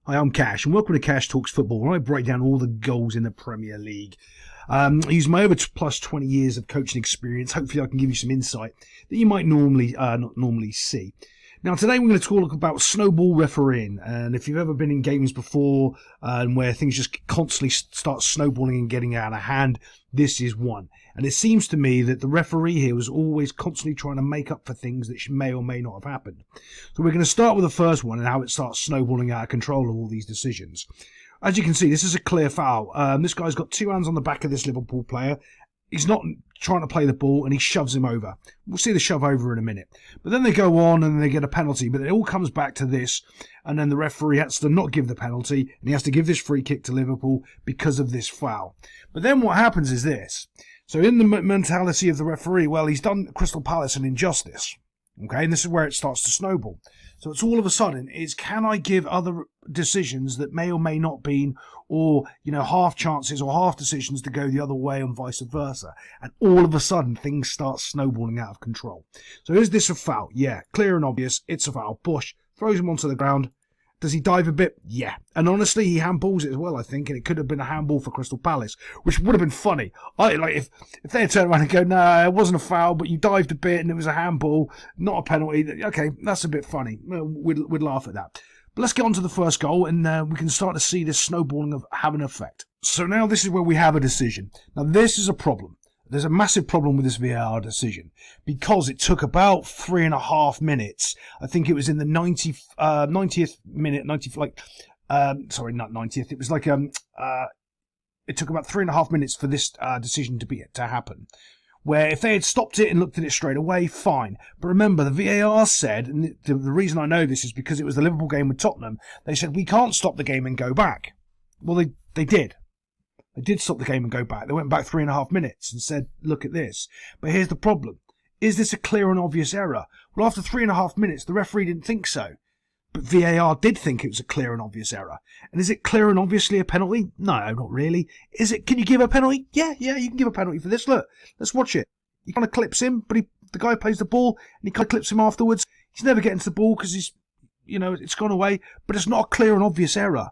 Hi, I'm Cash, and welcome to Cash Talks Football, where I break down all the goals in the Premier League. I use my over plus 20 years of coaching experience. Hopefully, I can give you some insight that you might not normally see. Now, today we're going to talk about snowball refereeing, and if you've ever been in games before where things just constantly start snowballing and getting out of hand, this is one. And it seems to me that the referee here was always constantly trying to make up for things that may or may not have happened. So we're going to start with the first one and how it starts snowballing out of control of all these decisions. As you can see, this is a clear foul. This guy's got two hands on the back of this Liverpool player. He's not trying to play the ball and he shoves him over. We'll see the shove over in a minute. But then they go on and they get a penalty. But it all comes back to this. And then the referee has to not give the penalty. And he has to give this free kick to Liverpool because of this foul. But then what happens is this. So in the mentality of the referee, well, he's done Crystal Palace an injustice. Okay, and this is where it starts to snowball. So it's all of a sudden is, can I give other decisions that may or may not been, or half chances or half decisions to go the other way and vice versa? And all of a sudden things start snowballing out of control. So is this a foul? Yeah, clear and obvious. It's a foul. Bush throws him onto the ground. Does he dive a bit? Yeah. And honestly, he handballs it as well, I think, and it could have been a handball for Crystal Palace, which would have been funny. If they had turned around and go, no, it wasn't a foul, but you dived a bit and it was a handball, not a penalty. Okay, that's a bit funny. We'd laugh at that. But let's get on to the first goal, and we can start to see this snowballing have an effect. So now this is where we have a decision. Now this is a problem. There's a massive problem with this VAR decision because it took about 3.5 minutes. I think it was in the 90th minute, not 90th. It was like it took about 3.5 minutes for this decision to happen. Where if they had stopped it and looked at it straight away, fine. But remember, the VAR said, and the reason I know this is because it was the Liverpool game with Tottenham. They said we can't stop the game and go back. Well, they did. They did stop the game and go back. They went back 3.5 minutes and said, look at this. But here's the problem. Is this a clear and obvious error? Well, after 3.5 minutes, the referee didn't think so. But VAR did think it was a clear and obvious error. And is it clear and obviously a penalty? No, not really. Is it? Can you give a penalty? Yeah, you can give a penalty for this. Look, let's watch it. He kind of clips him, but the guy plays the ball and he kind of clips him afterwards. He's never getting to the ball because it's gone away. But it's not a clear and obvious error.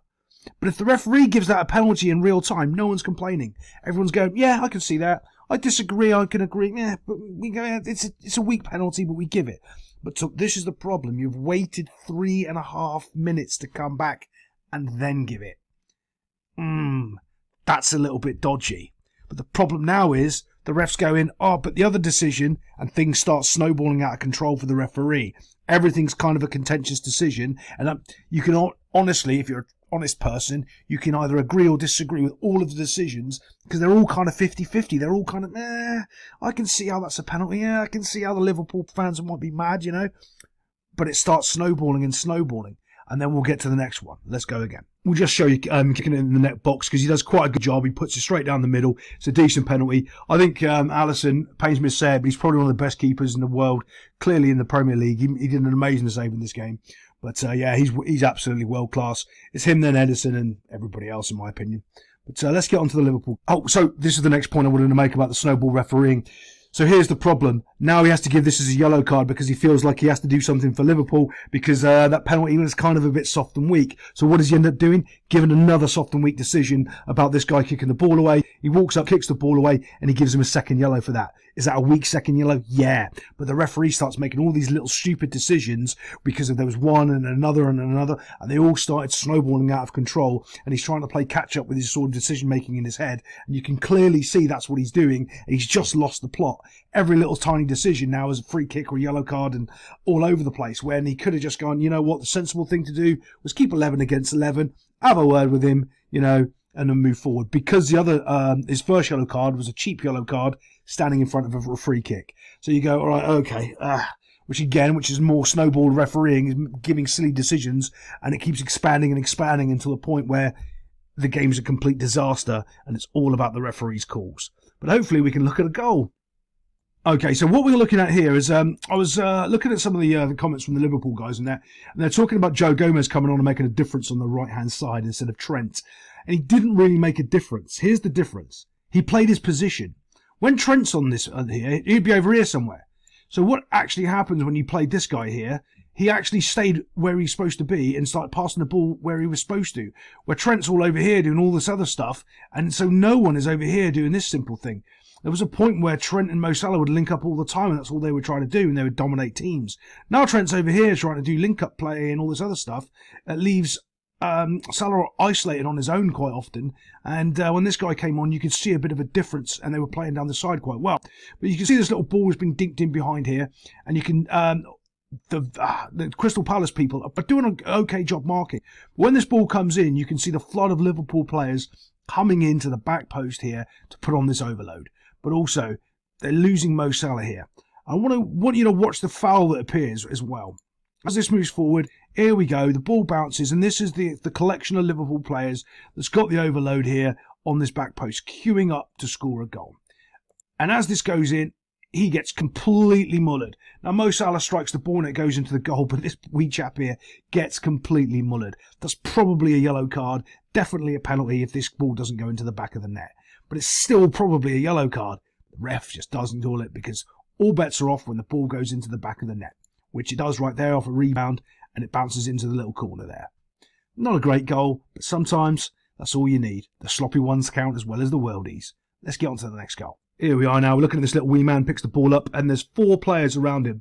But if the referee gives that a penalty in real time, no one's complaining. Everyone's going, yeah, I can see that. I disagree, I can agree. Yeah, but we go, it's a weak penalty, but we give it. But so this is the problem. You've waited 3.5 minutes to come back and then give it. That's a little bit dodgy. But the problem now is the refs go in, but the other decision, and things start snowballing out of control for the referee. Everything's kind of a contentious decision. And you can honestly, if you're honest person, you can either agree or disagree with all of the decisions because they're all kind of 50-50. They're all kind of, I can see how that's a penalty. Yeah, I can see how the Liverpool fans might be mad, But it starts snowballing and snowballing. And then we'll get to the next one. Let's go again. We'll just show you kicking it in the net box because he does quite a good job. He puts it straight down the middle. It's a decent penalty. I think Alisson, pains me to say it, but he's probably one of the best keepers in the world. Clearly in the Premier League. He did an amazing save in this game. But he's absolutely world class. It's him, then Edison, and everybody else, in my opinion. But let's get on to the Liverpool. Oh, so this is the next point I wanted to make about the snowball refereeing. So here's the problem. Now he has to give this as a yellow card because he feels like he has to do something for Liverpool because that penalty was kind of a bit soft and weak. So what does he end up doing? Giving another soft and weak decision about this guy kicking the ball away. He walks up, kicks the ball away, and he gives him a second yellow for that. Is that a weak second yellow? Yeah. But the referee starts making all these little stupid decisions because there was one and another, and they all started snowballing out of control, and he's trying to play catch up with his sort of decision making in his head, and you can clearly see that's what he's doing. He's just lost the plot. Every little tiny decision now is a free kick or a yellow card and all over the place, when he could have just gone, you know what, the sensible thing to do was keep 11 against 11, have a word with him, and then move forward. Because the other, his first yellow card was a cheap yellow card standing in front of a free kick. So you go, all right, okay, which is more snowball refereeing, is giving silly decisions, and it keeps expanding and expanding until the point where the game's a complete disaster and it's all about the referee's calls. But hopefully we can look at a goal. Okay, so what we're looking at here is I was looking at some of the comments from the Liverpool guys and they're talking about Joe Gomez coming on and making a difference on the right-hand side instead of Trent. And he didn't really make a difference. Here's the difference. He played his position. When Trent's on this here, he'd be over here somewhere. So what actually happens when you played this guy here, he actually stayed where he's supposed to be and started passing the ball where he was supposed to. Where Trent's all over here doing all this other stuff, and so no one is over here doing this simple thing. There was a point where Trent and Mo Salah would link up all the time, and that's all they were trying to do, and they would dominate teams. Now Trent's over here trying to do link-up play and all this other stuff. It leaves Salah isolated on his own quite often, and when this guy came on, you could see a bit of a difference, and they were playing down the side quite well. But you can see this little ball has been dinked in behind here, and you can the Crystal Palace people are doing an okay job marking. When this ball comes in, you can see the flood of Liverpool players coming into the back post here to put on this overload. But also, they're losing Mo Salah here. I want you to watch the foul that appears as well. As this moves forward, here we go, the ball bounces, and this is the collection of Liverpool players that's got the overload here on this back post, queuing up to score a goal. And as this goes in, he gets completely mullered. Now, Mo Salah strikes the ball and it goes into the goal, but this wee chap here gets completely mullered. That's probably a yellow card, definitely a penalty if this ball doesn't go into the back of the net. But it's still probably a yellow card. The ref just doesn't call it because all bets are off when the ball goes into the back of the net, which it does right there off a rebound, and it bounces into the little corner there. Not a great goal, but sometimes that's all you need. The sloppy ones count as well as the worldies. Let's get on to the next goal. Here we are now, we're looking at this little wee man, picks the ball up, and there's 4 players around him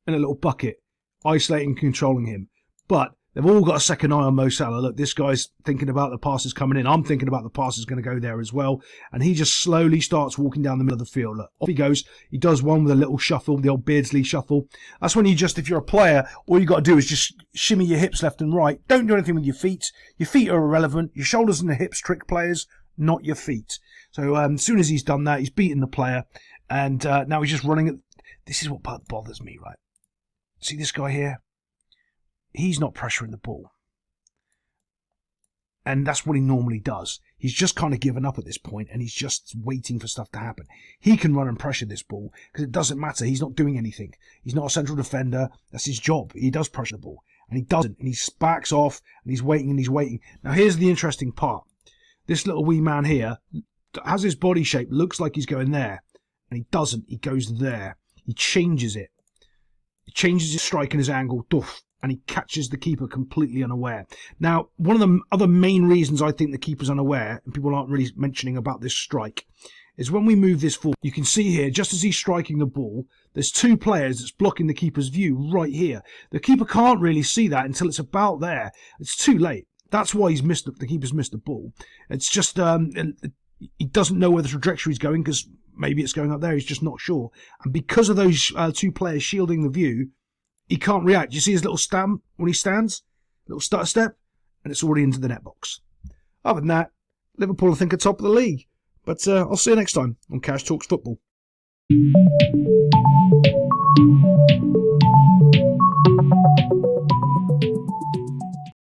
in a little bucket, isolating and controlling him. But they've all got a second eye on Mo Salah. Look, this guy's thinking about the passes coming in. I'm thinking about the passes going to go there as well. And he just slowly starts walking down the middle of the field. Look, off he goes. He does one with a little shuffle, the old Beardsley shuffle. That's when you just, if you're a player, all you got to do is just shimmy your hips left and right. Don't do anything with your feet. Your feet are irrelevant. Your shoulders and the hips trick players, not your feet. So as soon as he's done that, he's beaten the player, and now he's just running it. This is what bothers me, right? See this guy here? He's not pressuring the ball. And that's what he normally does. He's just kind of given up at this point, and he's just waiting for stuff to happen. He can run and pressure this ball, because it doesn't matter. He's not doing anything. He's not a central defender. That's his job. He does pressure the ball, and he doesn't. And he backs off, and he's waiting, and he's waiting. Now, here's the interesting part. This little wee man here has his body shape, looks like he's going there, and he doesn't. He goes there. He changes it. He changes his strike and his angle, doof, and he catches the keeper completely unaware. Now, one of the other main reasons I think the keeper's unaware, and people aren't really mentioning about this strike, is when we move this forward, you can see here, just as he's striking the ball, there's 2 players that's blocking the keeper's view right here. The keeper can't really see that until it's about there. It's too late. That's why the keeper's missed the ball. It's just he doesn't know where the trajectory is going, because maybe it's going up there. He's just not sure. And because of those 2 players shielding the view, he can't react. You see his little stamp when he stands? Little stutter step, and it's already into the net box. Other than that, Liverpool, I think, are top of the league. But I'll see you next time on Cash Talks Football.